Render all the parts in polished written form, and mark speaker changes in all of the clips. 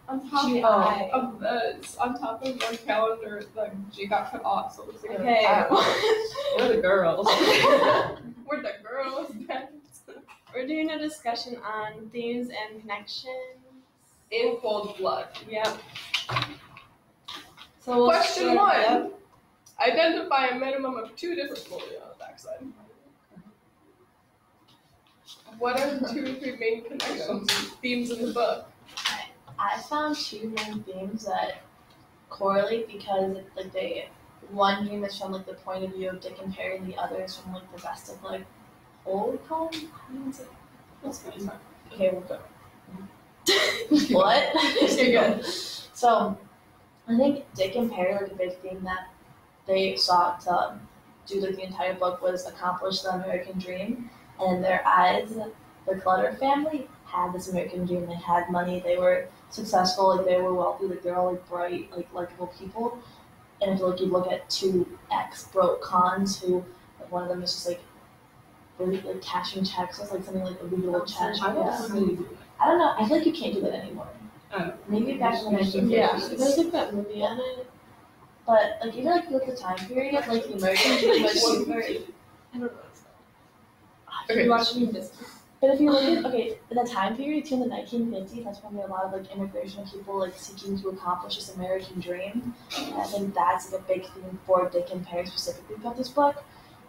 Speaker 1: On top
Speaker 2: G.I.
Speaker 1: of this, on top of one calendar, the G got cut off, so it looks like
Speaker 2: Okay.
Speaker 3: We're the girls.
Speaker 1: We're the girls.
Speaker 2: We're doing a discussion on themes and connections.
Speaker 1: In cold blood.
Speaker 2: Yep. So we'll
Speaker 1: Question
Speaker 2: start-
Speaker 1: 1. Identify a minimum of 2 different on the backside. What are the 2 or 3 main connections, themes in the book?
Speaker 4: I found 2 main themes that correlate because one dream is from like the point of view of Dick and Harry, and the other is from like the rest of like Holcomb. Okay, we'll go. What?
Speaker 1: You're good.
Speaker 4: So, I think Dick and Harry, like a big theme that they sought to do like the entire book was accomplish the American dream. And in their eyes, the Clutter family had this American dream. They had money. They were successful. Like they were wealthy. Like they're all like bright, like likable people. And if like you look at 2 ex-broke cons who, like, one of them is just like really like cashing checks. It's like something like illegal cash. I don't know. I feel like you can't do that anymore. Maybe back in the 1950s.
Speaker 2: Yeah. There's like that movie on it.
Speaker 4: But like even like look at the time period, like the American dream was super.
Speaker 2: I don't know.
Speaker 1: Okay.
Speaker 2: You watching this?
Speaker 4: But if you look at in the time period too, in the 1950s, that's when we had a lot of like immigration people like seeking to accomplish this American dream. And I think that's like a big theme for Dick and Harry specifically about this book.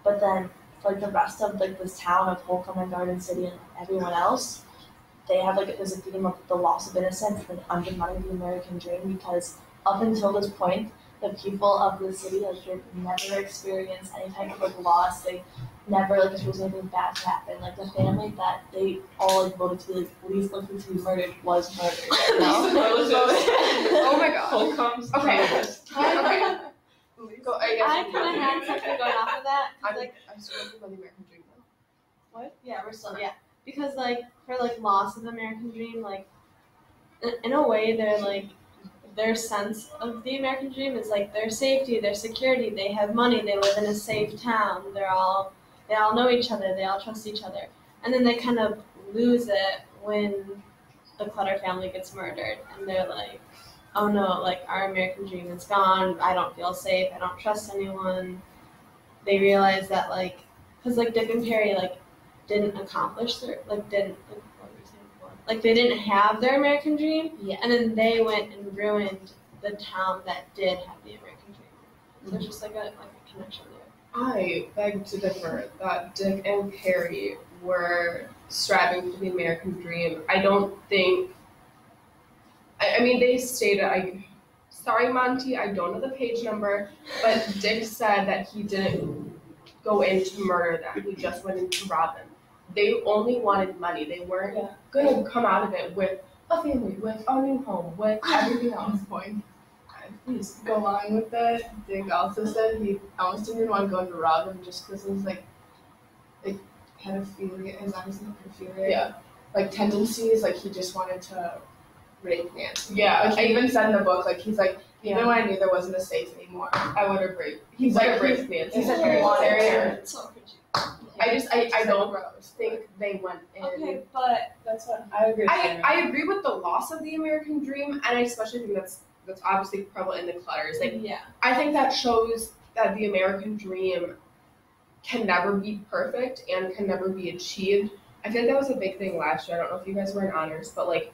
Speaker 4: But then for like the rest of like this town of Holcomb and Garden City and everyone else, they have like there's a theme of the loss of innocence and undermining the American dream because up until this point, the people of the city like they've never experienced any type of like loss. They never like experienced anything bad to happen. Like the family that they all like voted to be like least likely to be murdered was murdered. You know?
Speaker 1: Oh my god.
Speaker 3: Holcomb's.
Speaker 1: Okay.
Speaker 3: Okay.
Speaker 1: Go,
Speaker 2: I kind of had something going off of that.
Speaker 1: I'm still looking about the American dream though.
Speaker 2: What? Yeah, we're still because like for like loss of the American dream, like in a way they're like their sense of the American dream is like their safety, their security. They have money. They live in a safe town. They all know each other. They all trust each other. And then they kind of lose it when the Clutter family gets murdered, and they're like, "Oh no! Like our American dream is gone. I don't feel safe. I don't trust anyone." They realize that like, because like Dick and Harry like didn't accomplish their like didn't. What were you saying before? Like they didn't have their American dream, and then they went and ruined the town that did have the American dream. So it's just like a connection there.
Speaker 1: I beg to differ that Dick and Harry were striving for the American dream. I don't think. I mean, they stated. Sorry, Monty, I don't know the page number, but Dick said that he didn't go in to murder them. He just went in to rob them. They only wanted money. They weren't going to come out of it with a family, with a new home, with everything else.
Speaker 5: Point. Please go along with that. Dick also said he almost didn't want to go into rob him just because it was like pedophilia, his honestly pedophilia. Like tendencies, like he just wanted to rape Nancy.
Speaker 1: Yeah.
Speaker 5: Like he even said in the book, like he's like, even when I knew there wasn't a safe anymore, I would have raped.
Speaker 1: He's like raped Nancy.
Speaker 5: He said he wanted to.
Speaker 2: So cringy.
Speaker 1: I don't think they went in.
Speaker 2: Okay, but
Speaker 5: That's what I agree with Sarah.
Speaker 1: I agree with the loss of the American dream, and I especially think that's obviously prevalent in the Clutters. Like, I think that shows that the American dream can never be perfect and can never be achieved. I feel like that was a big thing last year. I don't know if you guys were in honors, but like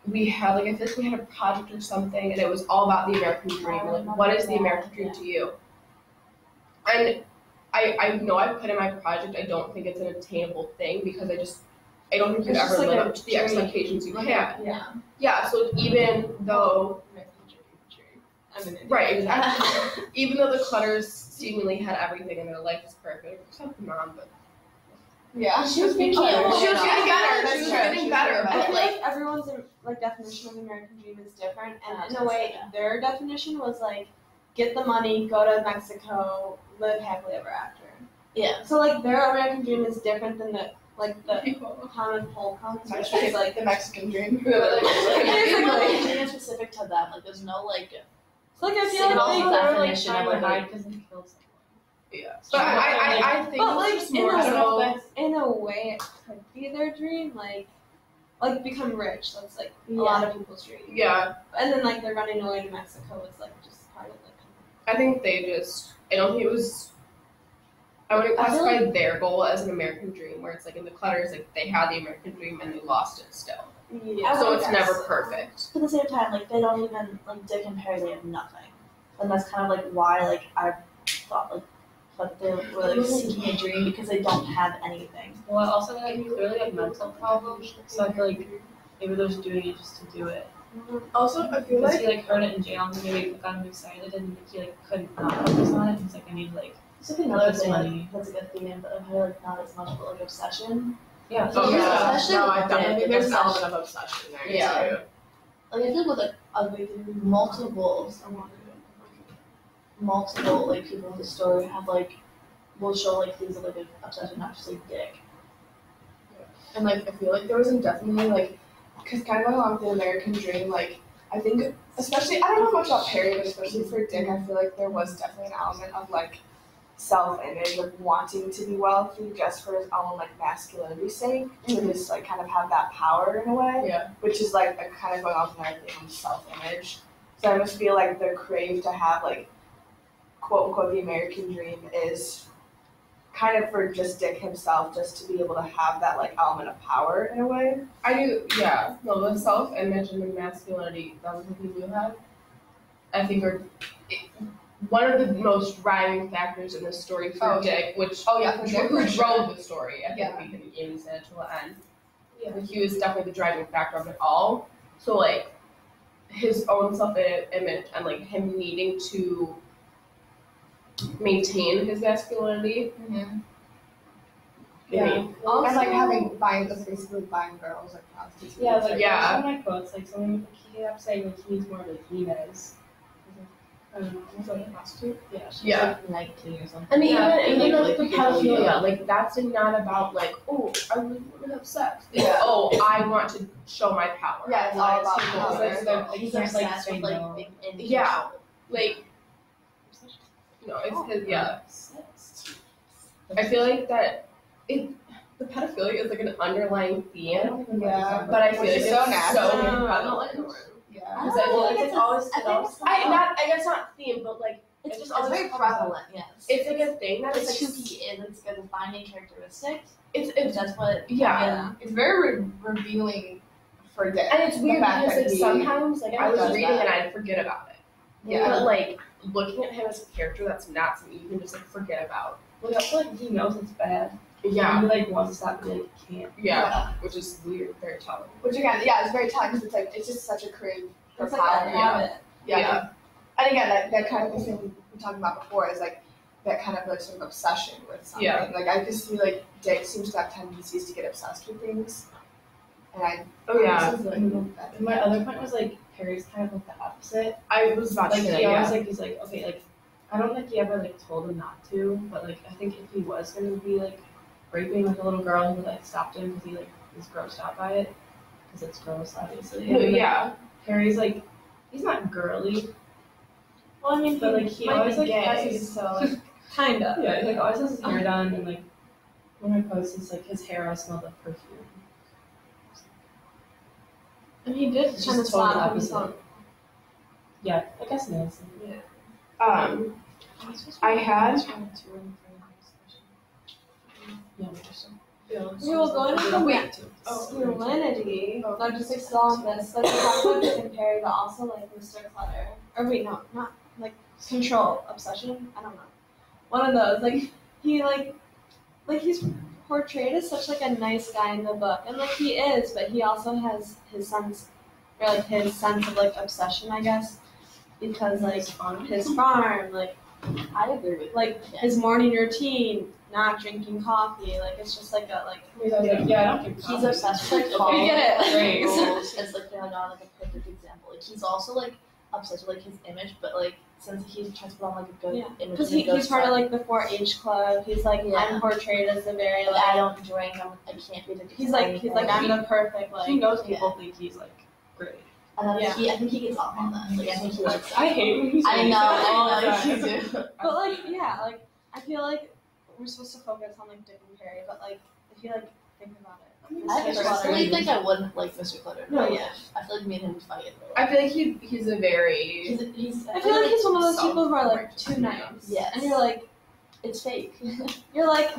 Speaker 1: we had I feel like we had a project or something, and it was all about the American dream. Like, what is the American dream to you? And I know I put in my project, I don't think it's an attainable thing because I don't think you ever live up to the expectations you had. Yeah, so even though right, exactly. Even though the Clutters seemingly had everything in their life is perfect, except the mom, but
Speaker 5: She was being
Speaker 1: she was getting better. She was getting better,
Speaker 2: I
Speaker 1: but
Speaker 2: feel
Speaker 1: like
Speaker 2: like everyone's like definition of American dream is different, and in a way, their definition was like get the money, go to Mexico, live happily ever after.
Speaker 4: Yeah.
Speaker 2: So like their American dream is different than the common Holcomb.
Speaker 5: It's like the Mexican dream.
Speaker 4: It's like specific to them. Like there's no like.
Speaker 2: So like I feel
Speaker 4: single
Speaker 2: like they were like
Speaker 4: definition
Speaker 2: trying
Speaker 4: of
Speaker 2: to
Speaker 4: like.
Speaker 2: hide because he killed someone.
Speaker 1: yeah. But I think
Speaker 2: But
Speaker 1: it's
Speaker 2: like
Speaker 1: just more so.
Speaker 2: in a way, it could be their dream. Like like become rich. That's like a lot of people's dream.
Speaker 1: Yeah,
Speaker 2: And then like they're running away to Mexico is like just part of like.
Speaker 1: I think I don't think it was. I would classify their goal as an American dream, where it's like in the Clutters, like they had the American dream and they lost it still.
Speaker 2: Yeah.
Speaker 1: So it's never perfect.
Speaker 4: But at the same time, like they don't even like Dick and Perry, they have nothing, and that's kind of like why like I thought like they were like seeking a dream because they don't have anything.
Speaker 3: Well, also like clearly have mental problems, so I feel like maybe they're just doing it just to do it.
Speaker 5: Also, I feel
Speaker 3: Because
Speaker 5: like
Speaker 3: he like heard it in jail and maybe got him excited and he like couldn't not focus on it. He's like, I need like
Speaker 4: It's like another
Speaker 3: this
Speaker 4: thing
Speaker 3: money.
Speaker 4: that's a good theme, but I feel like not as much, but like obsession.
Speaker 3: Yeah.
Speaker 1: Oh,
Speaker 5: yeah,
Speaker 4: Especially
Speaker 5: no, I
Speaker 4: with
Speaker 5: definitely think
Speaker 4: Dick,
Speaker 5: there's an
Speaker 4: obsession.
Speaker 5: element of obsession there
Speaker 1: Yeah.
Speaker 5: too.
Speaker 4: Like I feel with like multiple like people in the story have like will show like things of like an obsession, not just like Dick.
Speaker 5: And like I feel like there was definitely like, because kind of going along with the American dream, like I think especially I don't know much about Perry, but especially for Dick, I feel like there was definitely an element of like self-image of wanting to be wealthy just for his own like masculinity's sake, to just like kind of have that power in a way.
Speaker 1: Yeah.
Speaker 5: Which is like a kind of going off another thing of self-image. So I just feel like their crave to have like quote unquote the American dream is kind of for just Dick himself, just to be able to have that like element of power in a way.
Speaker 1: I do, yeah. No, the self-image and the masculinity, that was the thing you had, I think are one of the most driving factors in the story for Dick, which
Speaker 5: Oh yeah, for Dick,
Speaker 1: who
Speaker 5: for sure.
Speaker 1: drove the story. I think
Speaker 5: Yeah.
Speaker 1: we can even say it to the end.
Speaker 3: Yeah.
Speaker 1: But he was definitely the driving factor of it all. So like his own self-image and like him needing to maintain his masculinity.
Speaker 5: Mm-hmm.
Speaker 1: Yeah.
Speaker 5: And like basically buying girls like prostitutes.
Speaker 3: Yeah, like
Speaker 1: Yeah.
Speaker 3: one of my quotes, like someone he kept saying like he needs more like he does. I don't know, was that a prostitute? Yeah.
Speaker 4: She
Speaker 1: Yeah.
Speaker 4: was like 19 or something.
Speaker 1: And
Speaker 3: Yeah,
Speaker 1: even
Speaker 3: like,
Speaker 1: like the
Speaker 3: people,
Speaker 1: pedophilia,
Speaker 3: yeah.
Speaker 1: like that's not about like, oh, I really want to have sex. It's,
Speaker 5: Yeah.
Speaker 1: oh, I want to show my power.
Speaker 5: Yeah, it's all about
Speaker 1: People.
Speaker 5: power.
Speaker 3: It's like,
Speaker 4: He's
Speaker 3: there's like
Speaker 4: obsessed with
Speaker 3: saying
Speaker 4: like
Speaker 3: no.
Speaker 4: big in
Speaker 1: Yeah. Like, you know, it's his, yeah. I feel like that the pedophilia is like an underlying theme,
Speaker 5: Yeah.
Speaker 1: but I feel
Speaker 5: Which
Speaker 1: like
Speaker 5: is
Speaker 1: it's
Speaker 5: so
Speaker 1: so
Speaker 5: natural.
Speaker 1: prevalent.
Speaker 5: Yeah.
Speaker 1: Because I feel like it's always, I guess not theme, but like
Speaker 4: It's
Speaker 1: just
Speaker 4: just
Speaker 1: always
Speaker 4: very
Speaker 1: comes
Speaker 4: prevalent, yes.
Speaker 1: it's like a thing that
Speaker 4: It's
Speaker 1: is
Speaker 4: who
Speaker 1: like,
Speaker 4: he is, it's a defining characteristic.
Speaker 1: it's
Speaker 4: That's what
Speaker 1: yeah.
Speaker 5: It's very revealing for Dick.
Speaker 1: And it's
Speaker 5: The
Speaker 1: weird
Speaker 5: fact
Speaker 1: because
Speaker 5: that
Speaker 1: like
Speaker 5: he-
Speaker 1: sometimes like I was
Speaker 5: does
Speaker 1: reading
Speaker 5: that.
Speaker 1: and I'd forget about it.
Speaker 5: Yeah.
Speaker 1: But like looking at him as a character, that's not something you can just like forget about.
Speaker 3: Well, I feel like he knows it's bad.
Speaker 1: Yeah.
Speaker 3: He like wants to stop, but like can't.
Speaker 1: Yeah. Which is weird, very telling.
Speaker 5: Which again, yeah, it's very telling because it's just such a crave for
Speaker 2: It's like
Speaker 5: power.
Speaker 2: a habit.
Speaker 5: Yeah. And again, that kind of thing we were talking about before is like that kind of like sort of obsession with something.
Speaker 1: Yeah.
Speaker 5: Like I just feel like Dick seems to have tendencies to get obsessed with things. And I
Speaker 1: Oh yeah.
Speaker 5: this is, like,
Speaker 3: And my other point was like Perry's kind of like the opposite.
Speaker 1: I was about to
Speaker 3: Like
Speaker 1: say that,
Speaker 3: he always
Speaker 1: yeah.
Speaker 3: like he's like okay like I don't think he ever like told him not to, but like I think if he was gonna be like raping like a little girl, he would like stopped him because he like is grossed out by it because it's gross obviously.
Speaker 1: No,
Speaker 3: And, like,
Speaker 1: yeah.
Speaker 3: Perry's like he's not girly,
Speaker 2: Well, I mean,
Speaker 3: but like he
Speaker 2: might
Speaker 3: always
Speaker 2: be
Speaker 3: like has
Speaker 2: gay,
Speaker 3: his
Speaker 2: so like, kinda.
Speaker 3: yeah he like always has his hair done and like when I post it's like his hair always smelled like perfume.
Speaker 2: And he did
Speaker 3: It's
Speaker 2: kind of
Speaker 3: just totally
Speaker 2: stop
Speaker 3: opposite.
Speaker 2: himself.
Speaker 3: Yeah, I guess Nancy.
Speaker 1: I had
Speaker 3: Yeah,
Speaker 2: We will go into the
Speaker 1: Wait.
Speaker 2: masculinity. Not just like all this, like we talked about Dick and Perry, but also like Mr. Clutter. Or wait, no, not like control, obsession. I don't know. One of those. Like he's portrayed as such like a nice guy in the book, and like he is, but he also has his sense, or like his sense of like obsession, I guess, because like his farm, like
Speaker 4: I agree with
Speaker 2: like his morning routine, not drinking coffee, like it's just like a like.
Speaker 3: Yeah, I don't think
Speaker 4: he's obsessed with like
Speaker 2: We get it.
Speaker 4: following rules. It's like not like a perfect example. Like he's also like obsessed with like his image, but like since he tries to put on like a good
Speaker 2: Yeah.
Speaker 4: image,
Speaker 2: Because
Speaker 4: and a good
Speaker 2: he's part of
Speaker 4: front,
Speaker 2: like the 4-H club. He's like
Speaker 4: Yeah.
Speaker 2: I'm portrayed as a very
Speaker 4: like, I
Speaker 2: like
Speaker 4: don't drink. I can't be the.
Speaker 2: he's like I'm the perfect like.
Speaker 3: He knows people think he's like great.
Speaker 4: And then
Speaker 2: Yeah.
Speaker 4: I think he gets off on that. Like I think he likes.
Speaker 3: I hate when he's
Speaker 4: I
Speaker 3: like
Speaker 4: know.
Speaker 3: that.
Speaker 4: I know. You do.
Speaker 2: But like yeah, like I feel like we're supposed to focus on like Dick and Perry, but like if you like think about it,
Speaker 4: I personally think I wouldn't like Mr. Clutter.
Speaker 2: No, yeah.
Speaker 4: I feel like me and him would fight.
Speaker 1: I feel like he's a very.
Speaker 2: I feel like he's one of those people who are like too nice.
Speaker 4: Yes.
Speaker 2: And you're like, it's fake. You're like,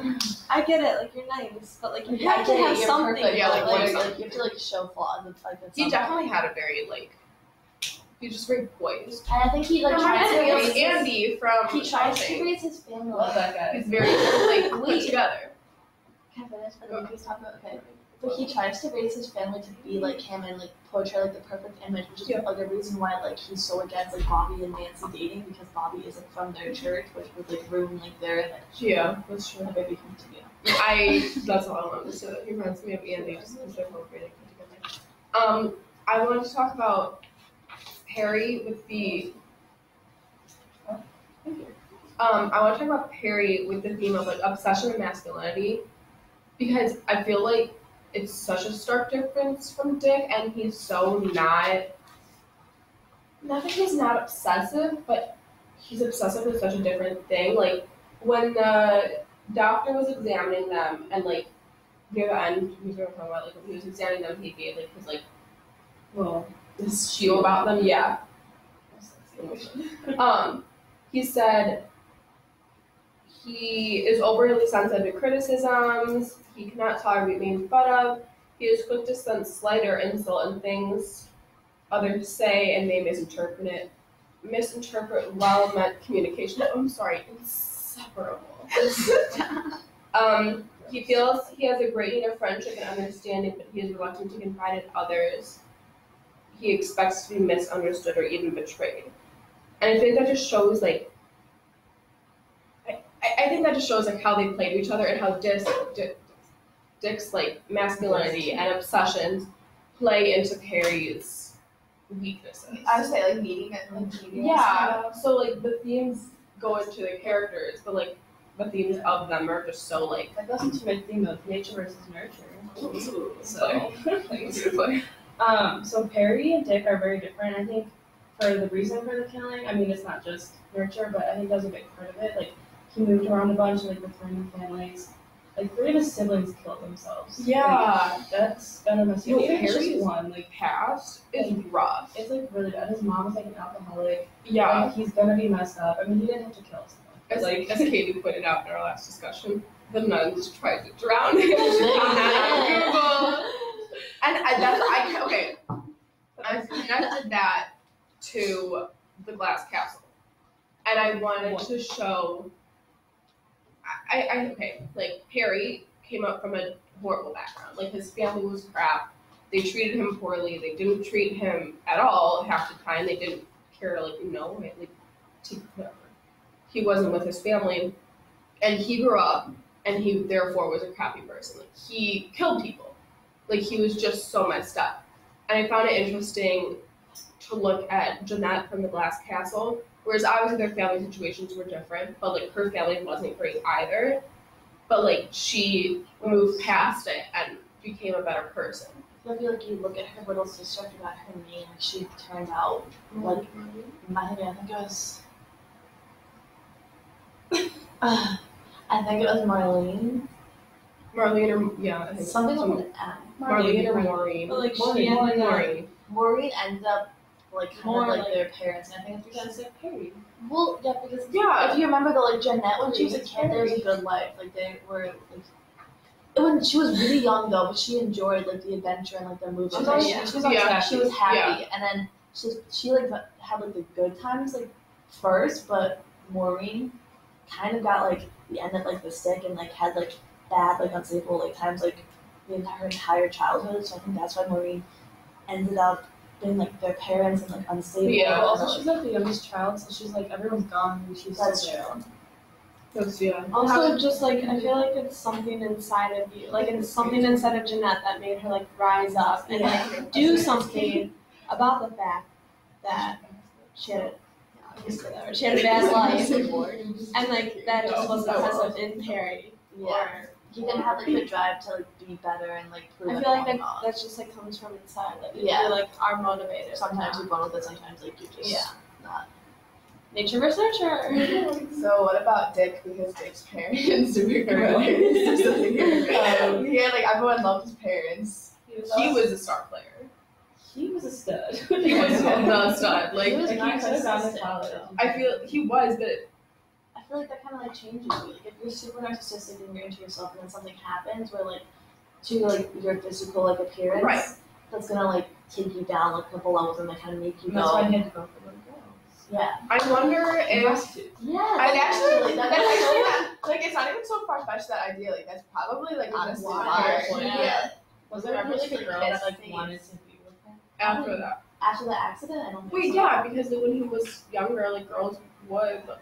Speaker 2: I get it, like you're nice, but like you have to have something.
Speaker 4: Perfect.
Speaker 1: Yeah,
Speaker 4: like,
Speaker 1: like,
Speaker 4: you have to like show flaws. It's like
Speaker 1: He definitely had a very like. He's just very poised.
Speaker 4: And I think he like tries to raise
Speaker 1: Andy from.
Speaker 4: he tries to
Speaker 1: Shawshank.
Speaker 4: raise his family.
Speaker 3: Love that guy.
Speaker 1: He's very like put together.
Speaker 4: Can I finish? And then we talk about okay. But he tries to raise his family to be like him and like portray like the perfect image, which is like the reason why like he's so against like Bobby and Nancy dating because Bobby isn't from their church, which would like ruin like their image.
Speaker 1: Yeah, that's true.
Speaker 4: Okay, we continue.
Speaker 1: That's all I wanted to say. He reminds me of Andy just because they're both really put together. I wanted to talk about Harry with the. I want to talk about Harry with the theme of like obsession and masculinity, because I feel like it's such a stark difference from Dick, and he's so not. Not that he's not obsessive, but he's obsessive with such a different thing. Like when the doctor was examining them, and like near the end, we were talking about like when he was examining them, he gave like his like this spiel about them. Yeah. He said he is overly sensitive to criticisms. He cannot tolerate being fed up. He is quick to sense slight or insult in things others say and may misinterpret well-meant communication. I'm sorry, inseparable. He feels he has a great need of friendship and understanding, but he is reluctant to confide in others. He expects to be misunderstood or even betrayed. And I think that just shows like I think that just shows like how they play to each other and how Dick's like masculinity and obsessions play into Harry's weaknesses.
Speaker 5: I would say like meeting it.
Speaker 1: Yeah. So like the themes go into the characters, but like the themes of them are just so like.
Speaker 3: That goes into my theme of nature versus nurture. So,
Speaker 1: Beautifully.
Speaker 3: So Perry and Dick are very different. I think for the reason for the killing, I mean, it's not just nurture, but I think that was a big part of it. Like he moved around a bunch, like with random families. Like 3 of his siblings killed themselves.
Speaker 1: Yeah.
Speaker 3: Like, that's kind of messy.
Speaker 1: No,
Speaker 3: Even
Speaker 1: Harry's
Speaker 3: just one, like
Speaker 1: past is rough.
Speaker 3: it's like really bad. His mom was like an alcoholic.
Speaker 1: Yeah.
Speaker 3: Like, he's gonna be messed up. I mean, he didn't have to kill someone.
Speaker 1: As Katie pointed out in our last discussion, the nuns tried to drown him. On Google. And I connected that to the glass castle, and I wanted to show. Like Harry came up from a horrible background. Like his family was crap. They treated him poorly. They didn't treat him at all half the time. They didn't care whatever. He wasn't with his family, and he grew up, and he therefore was a crappy person. Like he killed people. Like he was just so messed up. And I found it interesting to look at Jeanette from the Glass Castle, whereas obviously their family situations were different, but like her family wasn't great either. But like she moved past it and became a better person.
Speaker 4: I feel like you look at her little sister, I forgot her name, she turned out like I think it was I think it was Marlene.
Speaker 1: Marlene or
Speaker 4: Something with an M.
Speaker 1: Marlene or Maureen.
Speaker 2: But, like,
Speaker 1: Maureen.
Speaker 4: Ended up like kind
Speaker 2: More
Speaker 4: of like
Speaker 2: like-
Speaker 4: their parents, and I think it's because
Speaker 3: Like Perry.
Speaker 4: well, yeah, because
Speaker 1: Yeah.
Speaker 4: if you remember the like Jeanette when she was a kid, there was a good life. Like they were like. When she was really young though, but she enjoyed like the adventure and like the movie.
Speaker 3: She was
Speaker 4: Like,
Speaker 3: always-
Speaker 4: she was on
Speaker 1: yeah.
Speaker 4: track. She was happy, and then she like had like the good times like first, but Maureen kind of got like the end of like the stick and like had like bad like unstable like times like her entire childhood. So I think that's why Maureen ended up being like their parents and like unstable.
Speaker 1: Yeah.
Speaker 3: But also, she's like the youngest child, so she's like everyone's gone and she's
Speaker 4: That's
Speaker 3: still there.
Speaker 4: true.
Speaker 2: Also, just like I feel like it's something inside of you, like it's something inside of Jeanette that made her like rise up and like do something about the fact that she had she had a bad life, and like that just wasn't present in Perry.
Speaker 4: Yeah. He didn't have like the drive to like be better and like prove
Speaker 2: I feel like
Speaker 4: everyone wrong.
Speaker 2: that's just like comes from inside, like
Speaker 4: Yeah.
Speaker 2: you like are motivated.
Speaker 4: Sometimes you bond with it, sometimes like you just not.
Speaker 2: Nature versus nurture.
Speaker 5: So what about Dick? Because Dick's parents were hilarious. He had everyone loved his parents.
Speaker 1: He was a star player.
Speaker 3: He was a stud.
Speaker 1: He was the stud. Like
Speaker 4: He was
Speaker 3: Like, he could have gone to
Speaker 4: narcissistic,
Speaker 3: college.
Speaker 4: though.
Speaker 1: I feel he was, but
Speaker 4: I feel like that kind of like changes you. Like if you're super narcissistic and you're into yourself, and then something happens where like to like your physical like appearance,
Speaker 1: Right.
Speaker 4: that's gonna like take you down like a couple levels and like kind of make you
Speaker 3: And that's why
Speaker 4: go.
Speaker 3: he had to go for little girls.
Speaker 4: Yeah.
Speaker 1: I wonder if
Speaker 4: Yeah.
Speaker 5: And actually,
Speaker 4: that's
Speaker 5: that's actually not, it's not even so far fetched that idea. That's probably honestly
Speaker 3: why.
Speaker 5: why.
Speaker 4: Yeah.
Speaker 3: Was there ever like a girl that
Speaker 4: Face.
Speaker 3: wanted to be with him?
Speaker 1: after that.
Speaker 4: After the accident, I don't think
Speaker 1: Wait,
Speaker 4: so.
Speaker 1: yeah, because when he was younger, girls would, but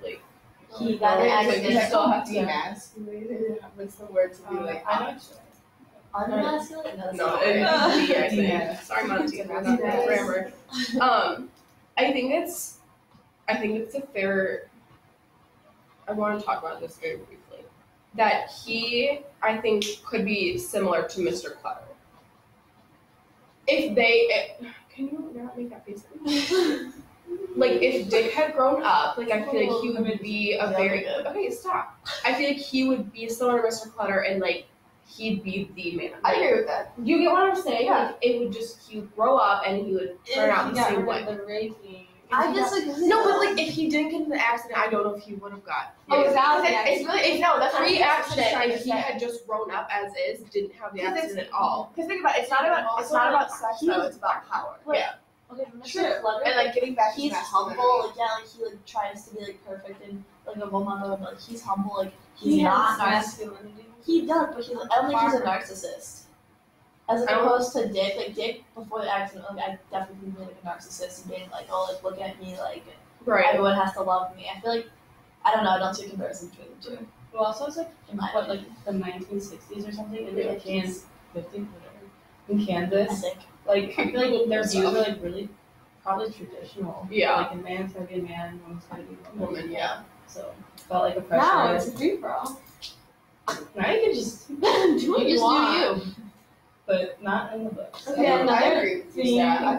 Speaker 4: He got an
Speaker 5: Like,
Speaker 4: accident.
Speaker 5: you still have to
Speaker 3: Yeah.
Speaker 5: demasculated. What's the word to be
Speaker 3: I know.
Speaker 4: Unmasculine? No, that's
Speaker 1: no,
Speaker 4: not
Speaker 1: it
Speaker 4: right.
Speaker 1: was D, I think.
Speaker 3: Yeah.
Speaker 1: Sorry, Monty, I'm not
Speaker 5: Yeah.
Speaker 1: grammar. I think it's a fair. I want to talk about this very briefly. That he, I think, could be similar to Mr. Clutter. If can you not make that face? If Dick had grown up, I feel like he would be a very okay. Stop. I feel like he would be similar to Mr. Clutter, and he'd be the man.
Speaker 5: I agree with that.
Speaker 1: You get what I'm saying?
Speaker 5: Yeah.
Speaker 1: It would he would grow up and he would turn out the same way.
Speaker 2: The raping.
Speaker 4: I disagree.
Speaker 1: No, but if he didn't get in the accident, I don't know if he would have got.
Speaker 5: Oh,
Speaker 1: Yeah.
Speaker 5: exactly. It's really no. That's what
Speaker 1: Pre-accident,
Speaker 5: trying to
Speaker 1: if he
Speaker 5: say.
Speaker 1: had just grown up as is, didn't have the
Speaker 5: Because
Speaker 1: accident at all.
Speaker 5: Because think about it. It's not about sex though. It's about power.
Speaker 4: Like,
Speaker 1: Yeah.
Speaker 4: Okay, Mr.
Speaker 5: True.
Speaker 4: Clutter,
Speaker 5: And getting back to
Speaker 4: he's
Speaker 5: masculinity.
Speaker 4: humble, he tries to be perfect and a role model, but he's humble, he's not
Speaker 2: masculinity.
Speaker 4: He does, but I don't think he's a narcissist. As opposed to Dick, Dick before the accident, I definitely think a narcissist and being look at me,
Speaker 1: Right.
Speaker 4: everyone has to love me. I feel I don't know, I don't see a comparison between the two.
Speaker 3: Well, also it's
Speaker 4: In my
Speaker 3: what,
Speaker 4: opinion.
Speaker 3: the 1960s or something, and
Speaker 1: Yeah.
Speaker 3: Kansas, 50, whatever, in
Speaker 4: I
Speaker 3: Kansas.
Speaker 4: think.
Speaker 3: I feel like their views are really probably traditional.
Speaker 1: Yeah.
Speaker 3: A man's gotta be a man, woman's gotta be a woman.
Speaker 1: Woman, yeah.
Speaker 3: So it felt like a pressure.
Speaker 2: Now it's a free for all.
Speaker 3: Now you can just,
Speaker 2: Do what
Speaker 4: You
Speaker 2: you
Speaker 4: just
Speaker 2: want.
Speaker 4: do you.
Speaker 3: but not in the books.
Speaker 2: Okay,
Speaker 5: I
Speaker 2: another
Speaker 5: agree with you, Sarah. I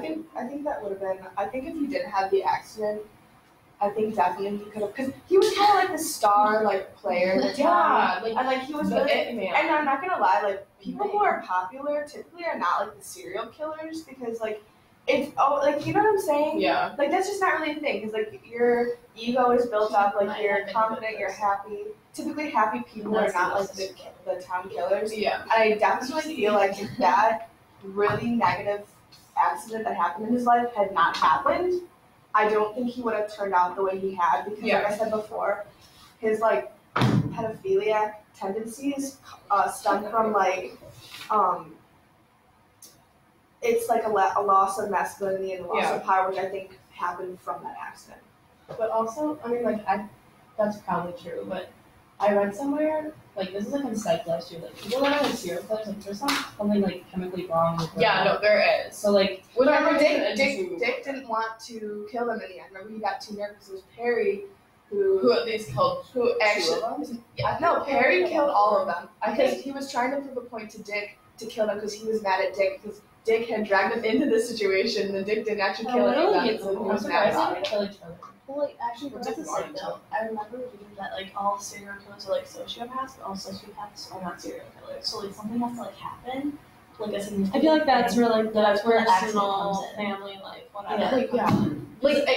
Speaker 5: think that would have been. I think if he didn't have the accident, I think definitely he could have. Because he was kind of the star player in the town.
Speaker 1: Yeah,
Speaker 5: And he was
Speaker 1: the
Speaker 5: really.
Speaker 1: it man.
Speaker 5: And I'm not gonna lie, people who are popular typically are not the serial killers because it's you know what I'm saying?
Speaker 1: Yeah.
Speaker 5: That's just not really a thing because your ego is built up, you're confident, you're happy. Typically, happy people are not the town killers.
Speaker 1: Yeah.
Speaker 5: And I definitely feel if that really negative accident that happened in his life had not happened, I don't think he would have turned out the way he had because, like I said before, his pedophiliac tendencies stem from it's a loss of masculinity and a loss of power, which I think happened from that accident.
Speaker 3: But also, I mean, that's probably true, but I read somewhere, this is in psych last year, people that are serial killers, there's something chemically wrong with them.
Speaker 1: Yeah, no, there is.
Speaker 3: So
Speaker 5: Remember, Dick didn't want to kill them in the end. Remember, he got too nervous. It was Perry
Speaker 1: Who at least killed
Speaker 5: who actually.
Speaker 1: two of them?
Speaker 5: No, Perry killed all of them. Because he was trying to prove a point to Dick to kill them because he was mad at Dick because Dick had dragged him into this situation and Dick didn't actually kill any of them. So he
Speaker 3: I'm
Speaker 5: was mad
Speaker 3: surprised
Speaker 5: about
Speaker 3: they
Speaker 5: it.
Speaker 3: didn't kill each other.
Speaker 4: Well, actually, what
Speaker 1: Dick
Speaker 4: does it say
Speaker 1: wanted
Speaker 4: though? I remember reading that all serial killers are sociopaths, but all sociopaths are not serial killers. So something has to happen. A significant
Speaker 2: I feel that's where
Speaker 4: that's where the accident
Speaker 2: personal,
Speaker 4: comes in.
Speaker 2: family life, whatever.
Speaker 4: Yeah.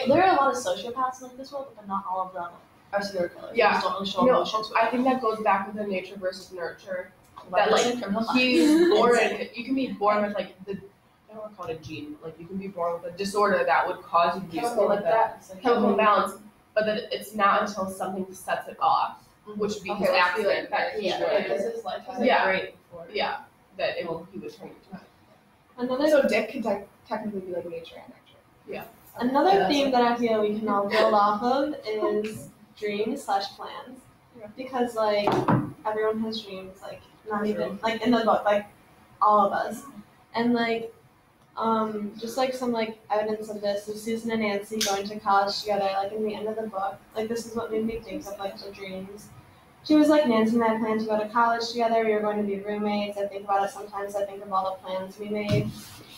Speaker 4: There are a lot of sociopaths in this world, but not all of them are serial killers.
Speaker 1: Yeah.
Speaker 4: They just don't really show
Speaker 1: No,
Speaker 4: emotions.
Speaker 1: I think that goes back with the nature versus nurture.
Speaker 4: That
Speaker 1: That
Speaker 4: criminal
Speaker 1: he's born.
Speaker 4: Insane.
Speaker 1: You can be born with I don't want to call it a gene. You can be born with a disorder that would cause you to do something like that. Chemical imbalance. But then it's not until something sets it off, which would be his accident, that he would.
Speaker 3: His life was
Speaker 1: Yeah.
Speaker 3: great before.
Speaker 1: Yeah, that he would turn into that.
Speaker 2: Another
Speaker 5: So Dick could technically be nature and nurture.
Speaker 2: Another
Speaker 3: Yeah, that's
Speaker 2: theme
Speaker 3: what-
Speaker 2: that I feel we can all build off of is dreams/plans. Because everyone has dreams, not even in the book, all of us. And just some evidence of this is Susan and Nancy going to college together, in the end of the book. This is what made me think of the dreams. She was Nancy and I plan to go to college together, we were going to be roommates, I think about it sometimes, I think of all the plans we made.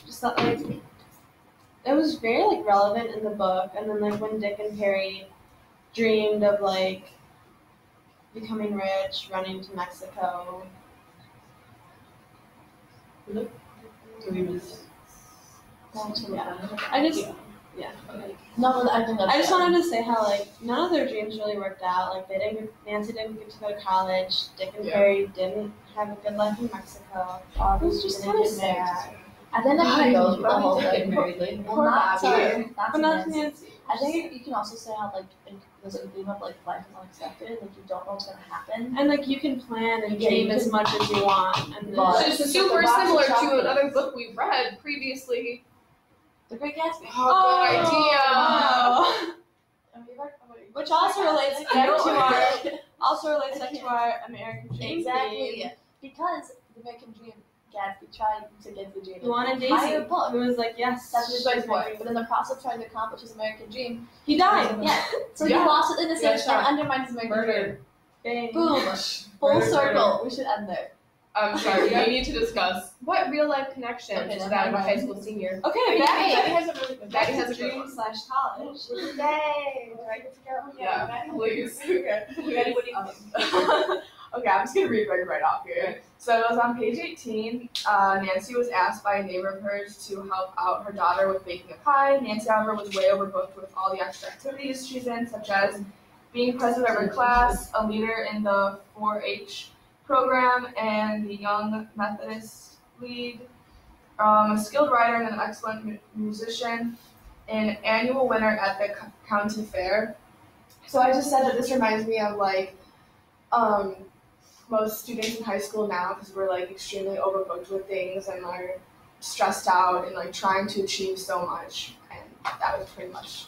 Speaker 2: Just that it was very relevant in the book, and then when Dick and Perry dreamed of like becoming rich, running to Mexico.
Speaker 3: Do we miss?
Speaker 2: I just
Speaker 4: No, but I think that's
Speaker 2: I just wanted to say how like none of their dreams really worked out. Like Nancy didn't get to go to college. Dick and Perry didn't have a good life in Mexico. It was just kind of sad.
Speaker 4: I think that kind of goes with the whole
Speaker 3: Get
Speaker 4: thing.
Speaker 3: married later.
Speaker 4: Well, not
Speaker 2: Bobby.
Speaker 4: to
Speaker 2: But not
Speaker 4: Nancy.
Speaker 2: Nancy.
Speaker 4: I think you can also say how like there's a theme of like life is unexpected, like you don't know what's gonna happen.
Speaker 2: And like you can plan and
Speaker 4: Yeah, you
Speaker 2: dream as
Speaker 4: can-
Speaker 2: much as you want, and
Speaker 4: But-
Speaker 2: then
Speaker 1: Which is super similar to another book we read previously.
Speaker 4: The Great Gatsby.
Speaker 1: Oh, good idea.
Speaker 2: Oh.
Speaker 4: And we read-
Speaker 2: Which also relates
Speaker 4: I
Speaker 2: back
Speaker 4: know.
Speaker 2: to our American Dream
Speaker 4: Exactly.
Speaker 2: theme.
Speaker 4: Because the American Dream, Gatsby tried to get the dream.
Speaker 2: He wanted
Speaker 4: Entire
Speaker 2: Daisy.
Speaker 4: book.
Speaker 2: He was like, yes.
Speaker 4: That's his
Speaker 2: she's my
Speaker 4: book. But in the process of trying to accomplish his American dream,
Speaker 2: He died.
Speaker 4: yeah. So
Speaker 1: Yeah.
Speaker 4: he lost his innocence
Speaker 3: Yeah,
Speaker 4: and undermined his American dream.
Speaker 3: Murder.
Speaker 2: Bang.
Speaker 4: Boom. Full
Speaker 3: Murder,
Speaker 4: circle. We should end there.
Speaker 1: I'm sorry, we need to discuss what real life connection
Speaker 4: Okay,
Speaker 1: is
Speaker 4: so
Speaker 1: that of a
Speaker 4: how
Speaker 1: high
Speaker 4: about-
Speaker 1: school senior.
Speaker 2: Okay,
Speaker 4: Hey,
Speaker 2: back
Speaker 4: Daddy has a really good
Speaker 1: Daddy has a
Speaker 2: to
Speaker 1: good
Speaker 2: dream
Speaker 1: one.
Speaker 2: / college.
Speaker 5: Yay! Do I get to go?
Speaker 1: Yeah, please.
Speaker 5: Okay. Okay, I'm just gonna read right off here. So it was on page 18. Nancy was asked by a neighbor of hers to help out her daughter with baking a pie. Nancy, however, was way overbooked with all the extra activities she's in, such as being president of her class, a leader in the 4-H program, and the Young Methodist League, a skilled writer and an excellent musician, an annual winner at the county fair. So I just said that this reminds me of like most students in high school now, because we're like extremely overbooked with things and are stressed out and like trying to achieve so much, and that was pretty much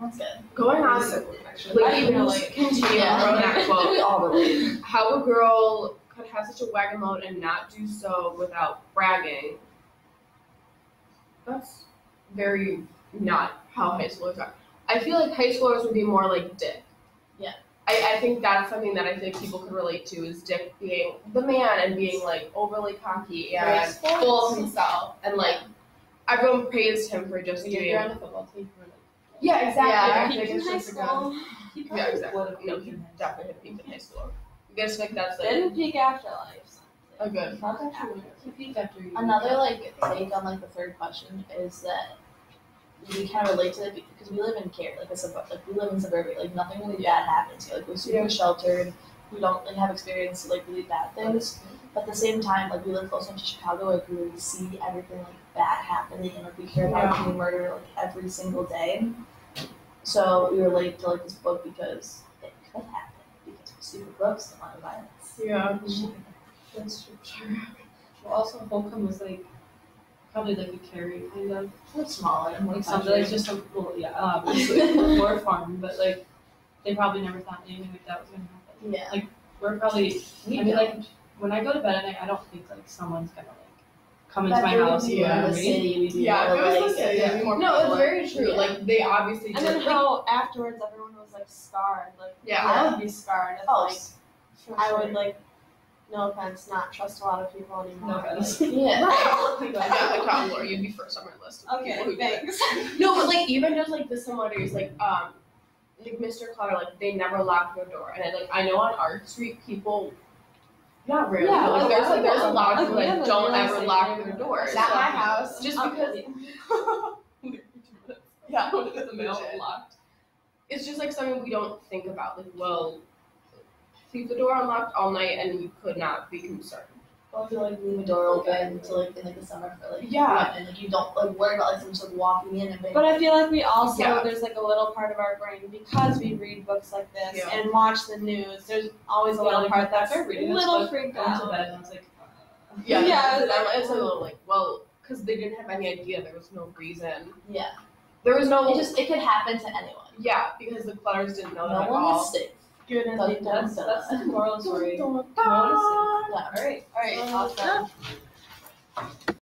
Speaker 4: That's good.
Speaker 1: Going on,
Speaker 5: simple connection.
Speaker 1: like even continuing on that
Speaker 4: We
Speaker 1: quote,
Speaker 4: all relate.
Speaker 1: how a girl could have such a wagon load and not do so without bragging. That's very not how high schoolers are. I feel like high schoolers would be more like Dick.
Speaker 4: Yeah.
Speaker 1: I think that's something that I think people could relate to, is Dick being the man and being like overly cocky and full of himself, and like everyone praised him for just doing.
Speaker 3: You're on the football team.
Speaker 1: Yeah, exactly.
Speaker 5: Yeah,
Speaker 1: I think
Speaker 2: Peaked in
Speaker 1: it's
Speaker 2: high
Speaker 1: just a good.
Speaker 2: school.
Speaker 1: Yeah, exactly. No, he definitely had peaked in high school. I guess like that's like
Speaker 2: Didn't peak afterlife.
Speaker 1: a good.
Speaker 4: That's actually
Speaker 3: He peaked after you.
Speaker 4: another like take on like the third question is that we kind of relate to it because we live in Cary, like we live in suburbia, like nothing really bad happens here. Like we're super sheltered. We don't like have experience like really bad things. But at the same time, like we live close enough to Chicago, like we really see everything like bad happening, and like we hear about community murder like every single day. So we relate to like this book because it could happen because of stupid books, a lot of violence.
Speaker 1: Yeah.
Speaker 3: That's true. Well, also Holcomb was like probably like a Cary kind of
Speaker 4: Like smaller and more
Speaker 3: like something
Speaker 4: country.
Speaker 3: like just a well, yeah, obviously more farm, but like they probably never thought anything like that was gonna happen.
Speaker 4: Yeah.
Speaker 3: Like we're probably I mean like when I go to bed at night, I don't think like someone's gonna like come into my house and
Speaker 4: in
Speaker 3: murder
Speaker 4: the
Speaker 3: me.
Speaker 4: city, we do
Speaker 5: Yeah,
Speaker 4: more,
Speaker 5: if it was
Speaker 4: like,
Speaker 5: the city, it'd be more
Speaker 1: No, it's
Speaker 5: prevalent.
Speaker 1: very true.
Speaker 4: Yeah.
Speaker 1: Like they obviously
Speaker 2: And
Speaker 1: did.
Speaker 2: then
Speaker 1: Like,
Speaker 2: how afterwards everyone was like scarred. Like
Speaker 1: Yeah.
Speaker 2: I would be scarred if
Speaker 4: Oh,
Speaker 2: like I would like, no offense, not trust a lot of people anymore.
Speaker 3: No offense.
Speaker 4: yeah.
Speaker 1: yeah, like Tom Laura, you'd be first on my list. of people who
Speaker 2: Okay,
Speaker 1: did it.
Speaker 2: thanks.
Speaker 1: No, but like even just like the similarities, like Mr. Clutter, like they never lock their door, and I know on Art Street people, not really,
Speaker 2: Yeah,
Speaker 1: but, like there's a lot of people
Speaker 2: we
Speaker 1: that
Speaker 2: have a
Speaker 1: don't
Speaker 2: real
Speaker 1: ever
Speaker 2: estate
Speaker 1: lock their
Speaker 2: neighborhood.
Speaker 1: doors.
Speaker 5: At my house.
Speaker 1: Just because
Speaker 5: Yeah.
Speaker 1: the mail locked. It's just like something we don't think about. Like, well, leave the door unlocked all night, and you could not be concerned.
Speaker 4: Or if you like leave a door open to like in like the summer for like
Speaker 1: Yeah.
Speaker 4: and like you don't like worry about like someone just like walking in and being
Speaker 2: But I feel like we also
Speaker 1: Yeah.
Speaker 2: there's like a little part of our brain because we read books like this
Speaker 1: Yeah.
Speaker 2: and watch the news. There's always a
Speaker 3: Yeah,
Speaker 2: little
Speaker 3: like,
Speaker 2: part that's
Speaker 3: after reading
Speaker 2: a
Speaker 3: this
Speaker 2: little
Speaker 3: book,
Speaker 2: freaked
Speaker 3: going to
Speaker 2: out.
Speaker 3: bed and I was like,
Speaker 1: Yeah,
Speaker 2: Yeah,
Speaker 1: it's a little like, well, because they didn't have any idea. There was no reason.
Speaker 4: yeah.
Speaker 1: There was no.
Speaker 4: It could happen to anyone.
Speaker 1: Yeah, because the Clutters didn't know that
Speaker 4: No
Speaker 1: at
Speaker 4: one
Speaker 1: all.
Speaker 4: is safe.
Speaker 2: Good and
Speaker 4: Dun,
Speaker 2: leave
Speaker 4: dun,
Speaker 2: them.
Speaker 3: that's the moral of the story.
Speaker 4: Yeah.
Speaker 3: No one is safe.
Speaker 4: Alright, awesome.